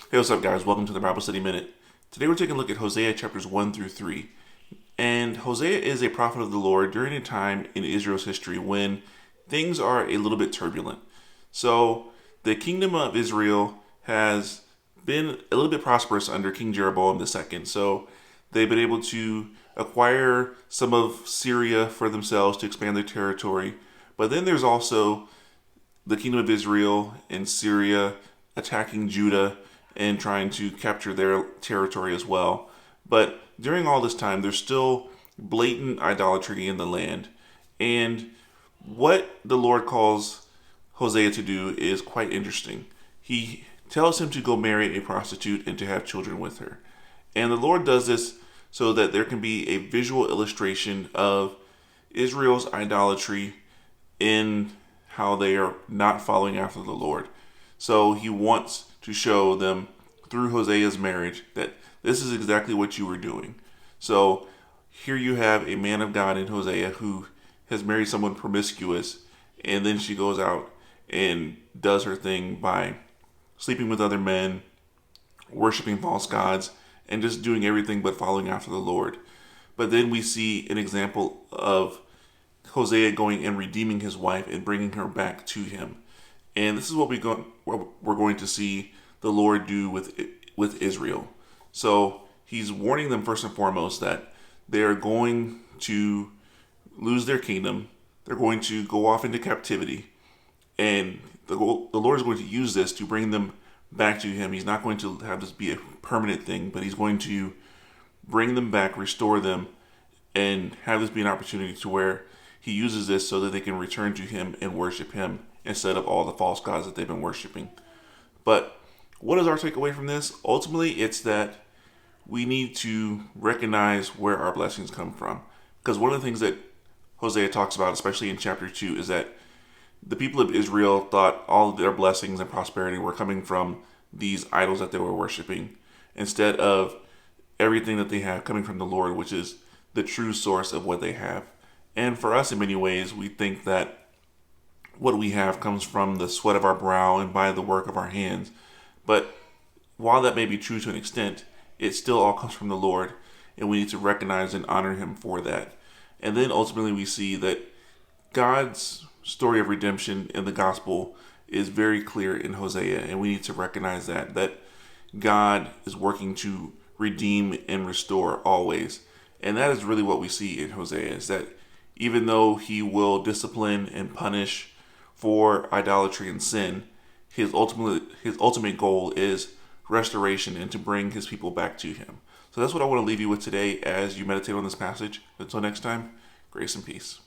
Hey, what's up, guys? Welcome to the Bible Study Minute. Today we're taking a look at Hosea chapters 1 through 3. And Hosea is a prophet of the Lord during a time in Israel's history when things are a little bit turbulent. So, the kingdom of Israel has been a little bit prosperous under King Jeroboam II. So, they've been able to acquire some of Syria for themselves to expand their territory. But then there's also the kingdom of Israel and Syria attacking Judah and trying to capture their territory as well. But during all this time, there's still blatant idolatry in the land. And what the Lord calls Hosea to do is quite interesting. He tells him to go marry a prostitute and to have children with her. And the Lord does this so that there can be a visual illustration of Israel's idolatry in how they are not following after the Lord. So he wants to show them through Hoseas Marriage that this is exactly what you were doing. So here you have a man of God in Hosea who has married someone promiscuous, and then she goes out and does her thing by sleeping with other men, worshiping false gods, and just doing everything but following after the Lord. But then we see an example of Hosea going and redeeming his wife and bringing her back to him. And this is what we're going to see the Lord do with Israel. So he's warning them first and foremost that they are going to lose their kingdom. They're going to go off into captivity. And the Lord is going to use this to bring them back to him. He's not going to have this be a permanent thing, but he's going to bring them back, restore them, and have this be an opportunity to where he uses this so that they can return to him and worship him instead of all the false gods that they've been worshiping. But what is our takeaway from this? Ultimately, it's that we need to recognize where our blessings come from. Because one of the things that Hosea talks about, especially in chapter 2, is that the people of Israel thought all of their blessings and prosperity were coming from these idols that they were worshiping, instead of everything that they have coming from the Lord, which is the true source of what they have. And for us, in many ways, we think that what we have comes from the sweat of our brow and by the work of our hands. But while that may be true to an extent, it still all comes from the Lord, and we need to recognize and honor him for that. And then ultimately we see that God's story of redemption in the gospel is very clear in Hosea, and we need to recognize that God is working to redeem and restore always. And that is really what we see in Hosea, is that even though he will discipline and punish for idolatry and sin, his ultimate goal is restoration and to bring his people back to him. So that's what I want to leave you with today as you meditate on this passage. Until next time, grace and peace.